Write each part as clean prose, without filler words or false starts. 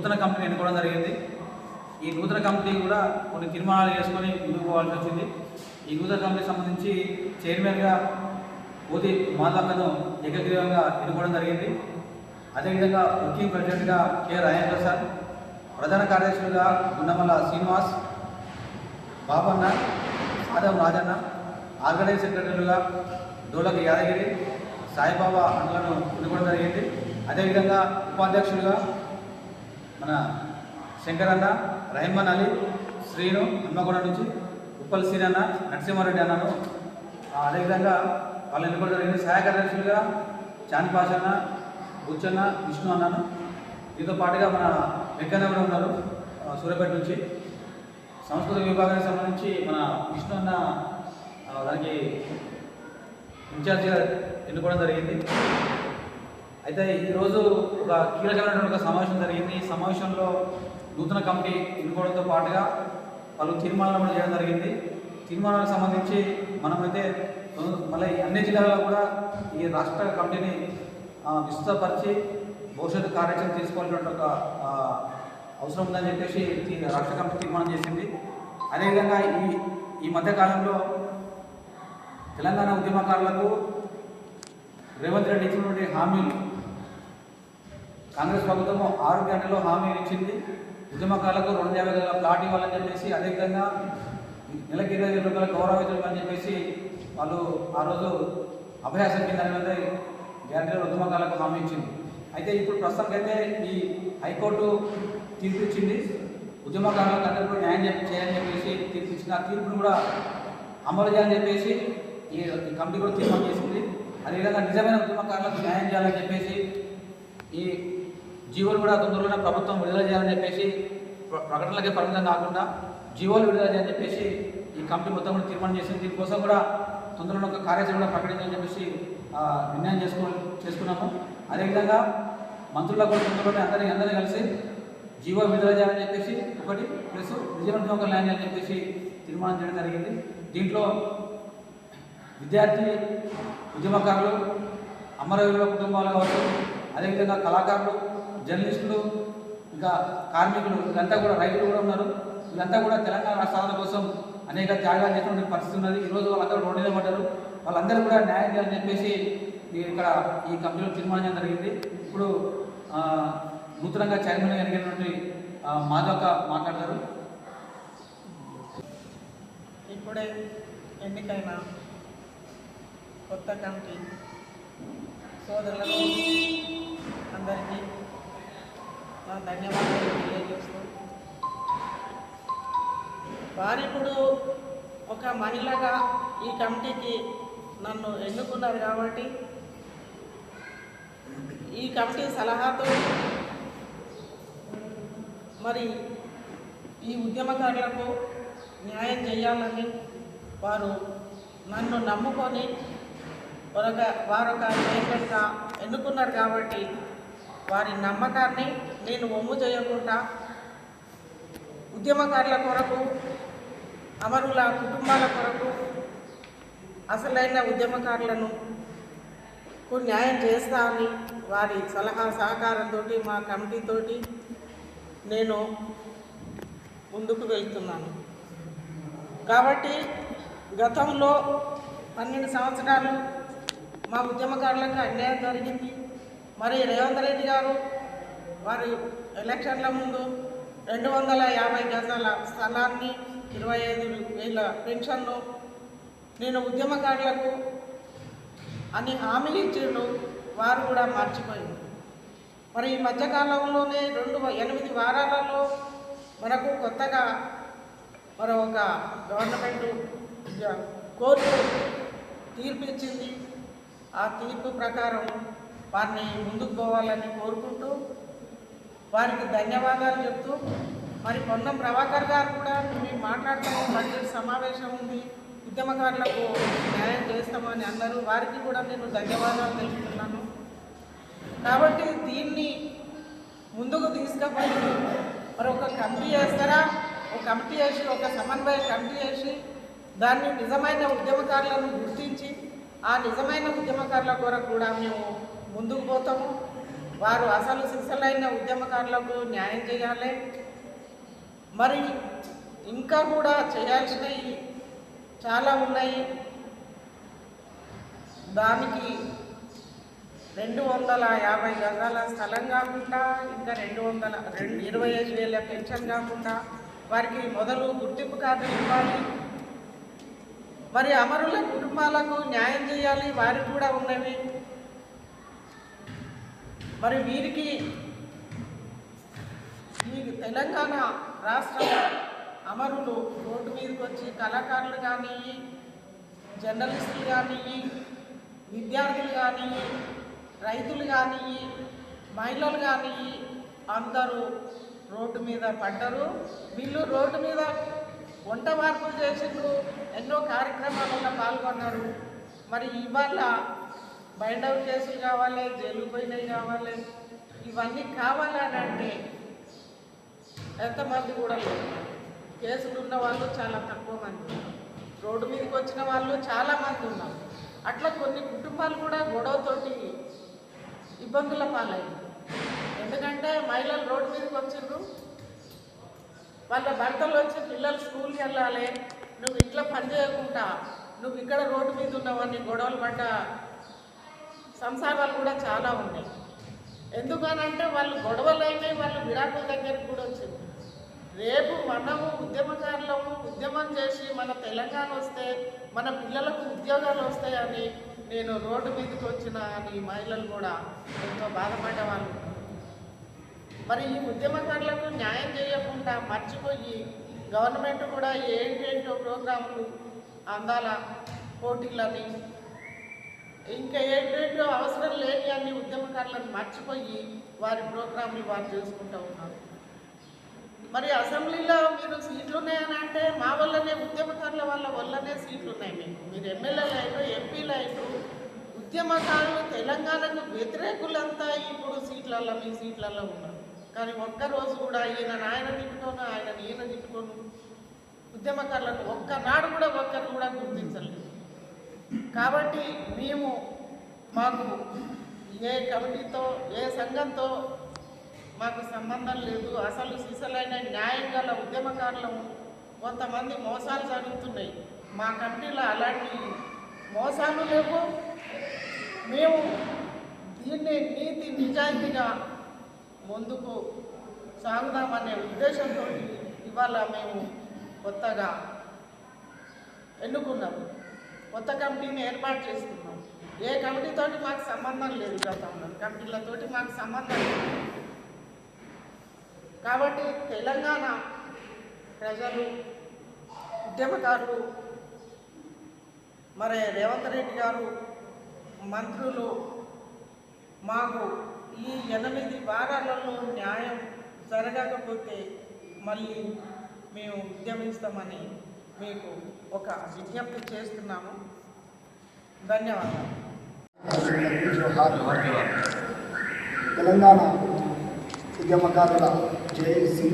నూతన కంపెనీ ఎన్నుకోవడం జరిగింది. ఈ నూతన కంపెనీ కూడా కొన్ని తీర్మానాలు చేసుకొని ముందుకు పోవాల్సి వచ్చింది. ఈ నూతన కంపెనీకి సంబంధించి చైర్మన్గా పోతి మాధవక్కను ఏకగ్రీవంగా ఎన్నుకోవడం జరిగింది. అదేవిధంగా వర్కింగ్ ప్రెసిడెంట్గా కె రాజేంద్ర సార్, ప్రధాన కార్యదర్శులుగా గుండమల్ల శ్రీనివాస్, బాబన్న, సాదం రాజన్న, ఆర్గనైజ్ సెక్రటరీలుగా డోలక యాదగిరి, సాయిబాబా అన్నలను ఎన్నుకోవడం జరిగింది. అదేవిధంగా ఉపాధ్యక్షులుగా మన శంకరన్న, రహమాన్ అలీ, శ్రీను హన్మకొండ నుంచి, ఉప్పల్ సీనన్న, నరసింహారెడ్డి అన్నను, అదేవిధంగా వాళ్ళు ఎన్నుకోవడం జరిగింది. సహాయ కార్యదర్శులుగా చాన్పాషన్న, బుచ్చన్న, విష్ణు అన్నను. దీంతో పాటుగా మన వెంకన్న కూడా ఉన్నారు సూర్యాపేట నుంచి. సంస్కృత విభాగానికి సంబంధించి మన విష్ణు అన్న దానికి ఇన్ఛార్జిగా ఎన్నుకోవడం జరిగింది. అయితే ఈరోజు ఒక కీలకమైనటువంటి ఒక సమావేశం జరిగింది. ఈ సమావేశంలో నూతన కమిటీ ఎన్నుకోవడంతో పాటుగా పలు తీర్మానాలు కూడా చేయడం జరిగింది. తీర్మానాలకు సంబంధించి మనమైతే మళ్ళీ అన్ని జిల్లాల్లో కూడా ఈ రాష్ట్ర కమిటీని విస్తృతపరిచి భవిష్యత్తు కార్యాచరణ తీసుకోవాల్సినటువంటి ఒక అవసరం ఉందని చెప్పేసి రాష్ట్ర కమిటీ తీర్మానం చేసింది. అదేవిధంగా ఈ మధ్యకాలంలో తెలంగాణ ఉద్యమకారులకు రేవంత్ రెడ్డి ఇచ్చినటువంటి హామీలు, కాంగ్రెస్ ప్రభుత్వం 6 గంటల్లో హామీలు ఇచ్చింది. ఉద్యమకారులకు 250 గల ప్లాట్ ఇవ్వాలని చెప్పేసి, అదేవిధంగా నెలకి 20,000 రూపాయల గౌరవేతనం అని చెప్పేసి వాళ్ళు ఆ రోజు అభయాసం కింద గ్యారంటీలో ఉద్యమకారులకు హామీ ఇచ్చింది. అయితే ఇప్పుడు ప్రస్తుతానికైతే ఈ హైకోర్టు తీర్పు ఇచ్చింది. ఉద్యమకారులకు అందరికీ న్యాయం చేయాలని చెప్పేసి తీర్పు ఇచ్చింది. ఆ తీర్పును కూడా అమలు చేయాలని చెప్పేసి ఈ కమిటీ కూడా తీర్మానం చేసింది. అదేవిధంగా నిజమైన ఉద్యమకారులకు న్యాయం చేయాలని చెప్పేసి ఈ జీవోలు కూడా తొందరలోనే ప్రభుత్వం విడుదల చేయాలని చెప్పేసి, ప్రకటనలకే పరిమితం కాకుండా జీవోలు విడుదల చేయాలని చెప్పేసి ఈ కమిటీ మొత్తం కూడా తీర్మానం చేసింది. దీనికోసం కూడా తొందరలో ఒక కార్యాచరణ కూడా ప్రకటించాలని చెప్పేసి నిర్ణయం చేసుకున్నాము. అదేవిధంగా మంత్రులకు కూడా తొందరలోనే అందరినీ కలిసి జీవో విడుదల చేయాలని చెప్పేసి ఒకటి, ప్లస్ నిజమైన ఉద్యమకారులు న్యాయం చేయాలని చెప్పేసి తీర్మానం చేయడం జరిగింది. దీంట్లో విద్యార్థి ఉద్యమకారులు, అమరవీరుల కుటుంబాలు కావచ్చు, అదేవిధంగా కళాకారులు, జర్నలిస్టులు, ఇంకా కార్మికులు, వీళ్ళంతా కూడా, రైతులు కూడా ఉన్నారు. వీళ్ళంతా కూడా తెలంగాణ రాష్ట్ర సాధన కోసం అనేక త్యాగాలు చేసినటువంటి పరిస్థితి ఉన్నది. ఈరోజు వాళ్ళందరూ రోడ్డు మీద పడ్డారు. వాళ్ళందరూ కూడా న్యాయం చేయాలని చెప్పేసి ఇక్కడ ఈ కమిటీలో తీర్మానం చేయడం జరిగింది. ఇప్పుడు నూతనంగా చైర్మన్గా ఎన్నికైనటువంటి మాధవక్క మాట్లాడతారు. ఇప్పుడే ఎన్నికైన కొత్త కమిటీ సోదరులకు అందరికీ నా ధన్యవాదాలు తెలియజేస్తూ, వారిప్పుడు ఒక మహిళగా ఈ కమిటీకి నన్ను ఎన్నుకున్నారు కాబట్టి ఈ కమిటీ సలహాతో మరి ఈ ఉద్యమకారులకు న్యాయం చేయాలని వారు నన్ను నమ్ముకొని వారొక చైర్మన్గా ఎన్నుకున్నారు కాబట్టి వారి నమ్మకాన్ని నేను వమ్ము చేయకుండా ఉద్యమకారుల కొరకు, అమరుల కుటుంబాల కొరకు, అసలైన ఉద్యమకారులను న్యాయం చేస్తా అని వారి సలహా సహకారంతో మా కమిటీతో నేను ముందుకు వెళ్తున్నాను. కాబట్టి గతంలో 12 సంవత్సరాలు మా ఉద్యమకారులకు అన్యాయం జరిగింది. మరి రేవంత్ రెడ్డి గారు వారి ఎలక్షన్ల ముందు 250 గజాల స్థలాన్ని, 25,000 పెన్షన్ను నేను ఉద్యమకారులకు అని హామీలు ఇచ్చిండు. వారు కూడా మర్చిపోయింది. మరి ఈ మధ్యకాలంలోనే 8 వారాలలో మనకు కొత్తగా ఒక గవర్నమెంట్ కోర్టు తీర్పు ఇచ్చింది. ఆ తీర్పు ప్రకారం వారిని ముందుకు పోవాలని కోరుకుంటూ వారికి ధన్యవాదాలు చెప్తూ, మరి పొన్నం ప్రభాకర్ గారు కూడా మేము మాట్లాడుతాము, బడ్జెట్ సమావేశం ఉంది, ఉద్యమకారులకు న్యాయం చేస్తామని అన్నారు. వారికి కూడా నేను ధన్యవాదాలు తెలుపుతున్నాను. కాబట్టి దీన్ని ముందుకు తీసుకుపోయి మరి ఒక కమిటీ చేస్తారా, ఒక కమిటీ చేసి, ఒక సమన్వయ కమిటీ చేసి దాన్ని నిజమైన ఉద్యమకారులను గుర్తించి ఆ నిజమైన ఉద్యమకారుల కొరకు కూడా మేము ముందుకు పోతాము. వారు అసలు సిసలైన ఉద్యమకారులకు న్యాయం చేయాలి. మరి ఇంకా కూడా చేయాల్సినవి చాలా ఉన్నాయి. దానికి 250 గజాల స్థలం కాకుండా ఇంకా 25,000 పెన్షన్ కాకుండా వారికి మొదలు గుర్తింపు కార్డులు ఇవ్వాలి. మరి అమరుల కుటుంబాలకు న్యాయం చేయాలి, వారికి కూడా ఉన్నవి. మరి వీరికి ఈ తెలంగాణ రాష్ట్రం అమరులు రోడ్డు మీదకి వచ్చి కళాకారులు కానీ, జర్నలిస్టులు కానీ, విద్యార్థులు కానీ, రైతులు కానీ, మహిళలు కానీ అందరూ రోడ్డు మీద పడ్డరు. వీళ్ళు రోడ్డు మీద వంట మార్పులు చేసిండ్రు, ఎన్నో కార్యక్రమాలలో పాల్గొన్నారు. మరి ఇవాళ బైండౌట్ కేసులు కావాలి, జైలు పోయినవి కావాలి, ఇవన్నీ కావాలని అంటే ఎంతమంది కూడా లేదు. కేసులు ఉన్న వాళ్ళు చాలా తక్కువ మంది, రోడ్డు మీదకి వచ్చిన వాళ్ళు చాలామంది ఉన్నారు. అట్లా కొన్ని కుటుంబాలు కూడా గొడవతోటి ఇబ్బందుల పాలైంది. ఎందుకంటే మహిళలు రోడ్డు మీదకి వచ్చిండ్రు, వాళ్ళ భర్తలు వచ్చి పిల్లలు స్కూల్కి వెళ్ళాలి, నువ్వు ఇంట్లో పని చేయకుండా నువ్వు ఇక్కడ రోడ్డు మీద ఉన్నావని గొడవలు పడ్డ సంసారాలు కూడా చాలా ఉన్నాయి. ఎందుకనంటే వాళ్ళు గొడవలు అయినాయి, వాళ్ళు విడాకుల దగ్గరికి కూడా వచ్చింది. రేపు మనము ఉద్యమకారులము ఉద్యమం చేసి మన తెలంగాణ వస్తే మన పిల్లలకు ఉద్యోగాలు వస్తాయని నేను రోడ్డు మీదకి వచ్చిన అని మహిళలు కూడా ఎంతో బాధపడ్డ వాళ్ళు. మరి ఈ ఉద్యమకారులకు న్యాయం చేయకుండా మర్చిపోయి గవర్నమెంట్ కూడా ఏంటేంటో ప్రోగ్రాములు అందాల పోటీలని ఇంకా ఏంటంటే అవసరం లేని అన్ని ఉద్యమకారులను మర్చిపోయి వారి ప్రోగ్రాంలు వారు చేసుకుంటూ ఉన్నారు. మరి అసెంబ్లీలో మీరు సీట్లు ఉన్నాయని అంటే మా వల్లనే ఉద్యమకారుల వల్లనే సీట్లు ఉన్నాయి. మీరు ఎమ్మెల్యేలు అయినా ఎంపీలు అయినా ఉద్యమకారులు తెలంగాణకు వ్యతిరేకులంతా ఇప్పుడు సీట్లలో మీ సీట్లలో ఉన్నారు. కానీ ఒక్కరోజు కూడా ఆయన తిట్టుకోను, ఈయన తిట్టుకోను, ఉద్యమకారులను ఒక్కనాడు కూడా ఒక్కరు కూడా గుర్తించలేదు. కాబట్టి మాకు ఏ కమిటీతో ఏ సంఘంతో మాకు సంబంధం లేదు. అసలు సిసలైన న్యాయం గల ఉద్యమకారులము. కొంతమంది మోసాలు జరుగుతున్నాయి, మా కమిటీలో అలాంటి మోసాలు లేవు. మేము దీన్ని నీతి నిజాయితీగా ముందుకు సాగుదామనే ఉద్దేశంతో ఇవాళ మేము కొత్తగా ఎన్నుకున్నాము, కొత్త కమిటీని ఏర్పాటు చేసుకున్నాం. ఏ కమిటీతోటి మాకు సంబంధం లేదు, గతంలో కమిటీలతోటి మాకు సంబంధం లేదు. కాబట్టి తెలంగాణ ప్రజలు ఉద్యమకారులు మరి రేవంత్ రెడ్డి గారు మంత్రులు మాకు ఈ 8 వారాలలో న్యాయం జరగకపోతే మళ్ళీ మేము ఉద్యమిస్తామని మీకు ఒక విజ్ఞప్తి చేస్తున్నాము. ధన్యవాదాలు. తెలంగాణ ఉద్యమకారుల జేఏసీ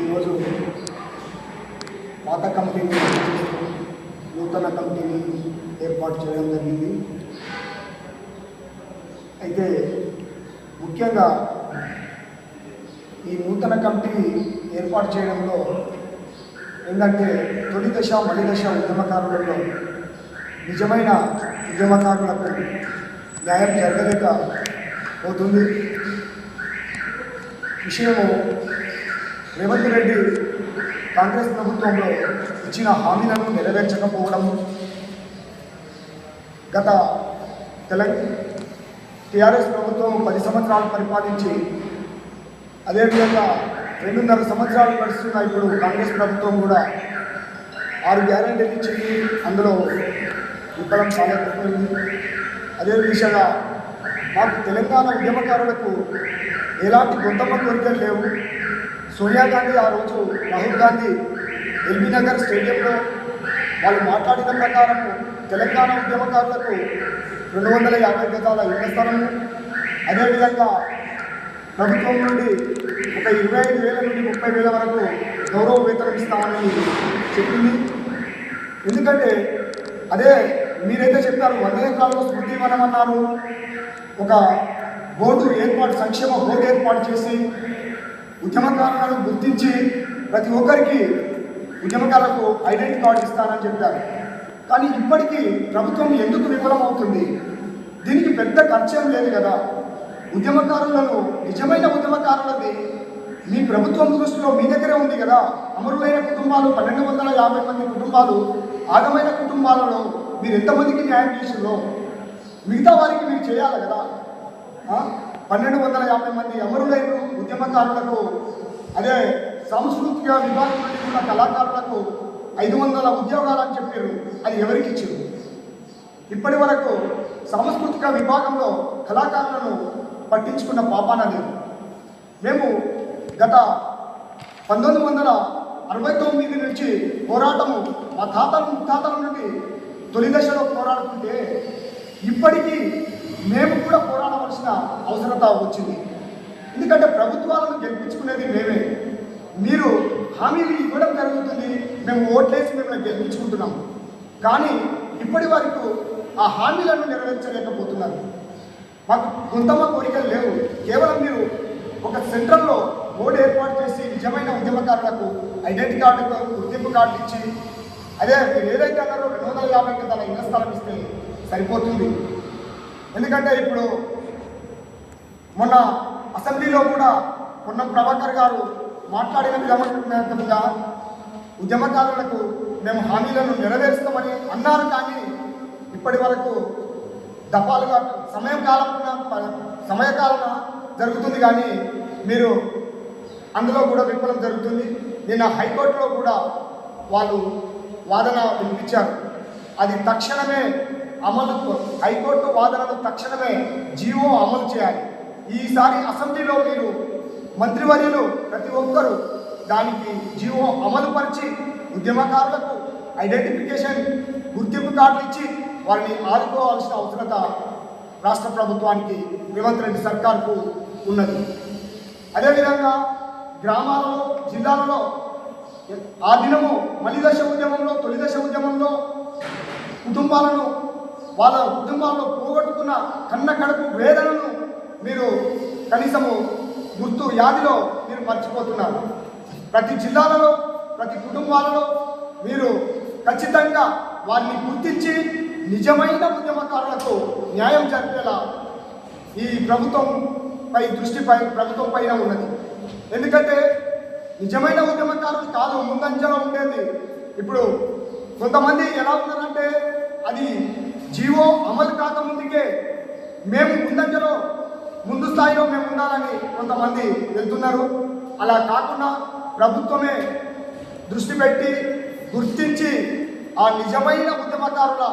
ఈరోజు పాత కమిటీని నూతన కమిటీని ఏర్పాటు చేయడం జరిగింది. అయితే ముఖ్యంగా ఈ నూతన కమిటీ ఏర్పాటు చేయడంలో ఏంటంటే తొలి దశ మలి దశ ఉద్యమకారులలో నిజమైన ఉద్యమకారులకు న్యాయం జరగలేకపోతుంది. విషయము రేవంత్ రెడ్డి కాంగ్రెస్ ప్రభుత్వంలో ఇచ్చిన హామీలను నెరవేర్చకపోవడము, గత టీఆర్ఎస్ ప్రభుత్వం 10 సంవత్సరాలు పరిపాలించి అదేవిధంగా 2.5 సంవత్సరాలు గడుస్తున్న ఇప్పుడు కాంగ్రెస్ ప్రభుత్వం కూడా 6 గ్యారెంటీలు ఇచ్చింది, అందులో విఫలం సాగకపోయింది. అదే విషయంగా మాకు తెలంగాణ ఉద్యమకారులకు ఎలాంటి గొంతమ్మ కోరికలు లేవు. సోనియా గాంధీ ఆ రోజు రాహుల్ గాంధీ ఎల్బీ నగర్ స్టేడియంలో వాళ్ళు మాట్లాడిన ప్రకారం తెలంగాణ ఉద్యమకారులకు 250 గజాల ఇళ్ల స్థలము, అదేవిధంగా ప్రభుత్వం నుండి ఒక 25,000 నుండి 30,000 వరకు గౌరవ వేతనం ఇస్తామని చెప్పింది. ఎందుకంటే అదే మీరైతే చెప్పారు 100 ఎకరాల్లో స్మృతి వనం అన్నారు, ఒక సంక్షేమ బోర్డు ఏర్పాటు చేసి ఉద్యమకారులను గుర్తించి ప్రతి ఒక్కరికి ఉద్యమకారులకు ఐడెంటిటీ కార్డు ఇస్తానని చెప్పారు. కానీ ఇప్పటికీ ప్రభుత్వం ఎందుకు విఫలమవుతుంది? దీనికి పెద్ద ఖర్చేం లేదు కదా. ఉద్యమకారులను నిజమైన ఉద్యమకారులది మీ ప్రభుత్వం దృష్టిలో మీ దగ్గరే ఉంది కదా. అమరులైన కుటుంబాలు 1250 మంది కుటుంబాలు, ఆగమైన కుటుంబాలలో మీరు ఎంతమందికి న్యాయం చేసిందో మిగతా వారికి మీరు చేయాలి కదా. 1250 మంది అమరులైన ఉద్యమకారులకు, అదే సాంస్కృతిక విభాగం నుండి ఉన్న కళాకారులకు 500 ఉద్యోగాలు అని చెప్పారు. అది ఎవరికి ఇచ్చారు? ఇప్పటి వరకు సాంస్కృతిక విభాగంలో కళాకారులను పట్టించుకున్న పాపాన లేదు. మేము గత 1969 నుంచి పోరాటము మా ముత్తాతల నుండి తొలి దశలో పోరాడుతుంటే ఇప్పటికీ మేము కూడా పోరాడవలసిన అవసరత వచ్చింది. ఎందుకంటే ప్రభుత్వాలను గెలిపించుకునేది మేమే. మీరు హామీలు ఇవ్వడం జరుగుతుంది, మేము ఓట్లేసి మిమ్మల్ని గెలిపించుకుంటున్నాం. కానీ ఇప్పటి వరకు ఆ హామీలను నెరవేర్చలేకపోతున్నారు. మాకు కొంతమ కోరికలు లేవు. కేవలం మీరు ఒక సెంట్రల్లో బోర్డు ఏర్పాటు చేసి నిజమైన ఉద్యమకారులకు ఐడెంటిటీ కార్డు, గుర్తింపు కార్డు ఇచ్చి, అదే మీరు ఏదైతే అన్నారో 250 గదాల ఇళ్ల స్థలం ఇస్తే సరిపోతుంది. ఎందుకంటే ఇప్పుడు మొన్న అసెంబ్లీలో కూడా పొన్నం ప్రభాకర్ గారు మాట్లాడిన విధంగా ఉద్యమకారులకు మేము హామీలను నెరవేరుస్తామని అన్నారు. కానీ ఇప్పటి వరకు దఫాలుగా సమయకాలన జరుగుతుంది, కానీ మీరు అందులో కూడా విఫలం జరుగుతుంది. నిన్న హైకోర్టులో కూడా వాళ్ళు వాదన వినిపించారు. అది తక్షణమే హైకోర్టు వాదనను తక్షణమే జీవో అమలు చేయాలి. ఈసారి అసెంబ్లీలో మీరు మంత్రివర్యులు ప్రతి ఒక్కరూ దానికి జీవో అమలు పరిచి ఉద్యమకారులకు ఐడెంటిఫికేషన్ గుర్తింపు కార్డులు ఇచ్చి వారిని ఆదుకోవాల్సిన అవసరత రాష్ట్ర ప్రభుత్వానికి, రేవంత్ రెడ్డి సర్కార్కు ఉన్నది. అదేవిధంగా గ్రామాలలో, జిల్లాలలో ఆ దినము మలి దశ ఉద్యమంలో, తొలి దశ ఉద్యమంలో వాళ్ళ కుటుంబాల్లో పోగొట్టుకున్న కన్న కడుపు వేదనను మీరు కనీసము గుర్తు యాదిలో మీరు మర్చిపోతున్నారు. ప్రతి జిల్లాలలో, ప్రతి కుటుంబాలలో మీరు ఖచ్చితంగా వారిని గుర్తించి నిజమైన ఉద్యమకారులకు న్యాయం జరిపేలా ఈ ప్రభుత్వం పైన ఉన్నది. ఎందుకంటే నిజమైన ఉద్యమకారులు కాదు ముందంజలో ఉండేది. ఇప్పుడు కొంతమంది ఎలా ఉన్నారంటే అది జీవో అమలు కాకముందుకే మేము ముందు స్థాయిలో మేము ఉండాలని కొంతమంది వెళ్తున్నారు. అలా కాకుండా ప్రభుత్వమే దృష్టి పెట్టి గుర్తించి ఆ నిజమైన ఉద్యమకారుల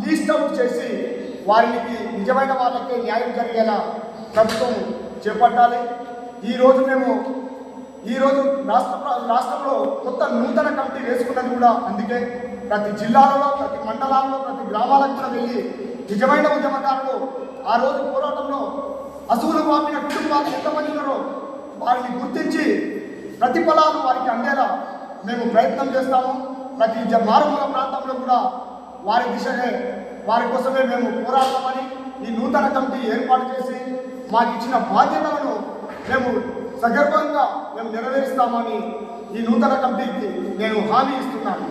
లీస్ట్ అవుట్ చేసి వారికి నిజమైన వాళ్ళకే న్యాయం జరిగేలా ప్రభుత్వం చేపట్టాలి. ఈరోజు రాష్ట్రంలో కొత్త నూతన కమిటీ వేసుకున్నది కూడా అందుకే. ప్రతి జిల్లాలలో, ప్రతి మండలాల్లో, ప్రతి గ్రామాలకు కూడా వెళ్ళి నిజమైన ఉద్యమకారులు ఆ రోజు పోరాటంలో అసూలు వాపిన కుటుంబాలు ఎంతమంది ఉన్నారో వారిని గుర్తించి ప్రతిఫలాలు వారికి అందేలా మేము ప్రయత్నం చేస్తాము. ప్రతి మారుమూల ప్రాంతంలో కూడా వారి కోసమే మేము పోరాడతామని ఈ నూతన కమిటీ ఏర్పాటు చేసి మాకు ఇచ్చిన బాధ్యతలను మేము సగర్భంగా మేము నెరవేరుస్తామని ఈ నూతన కమిటీకి నేను హామీ ఇస్తున్నాను.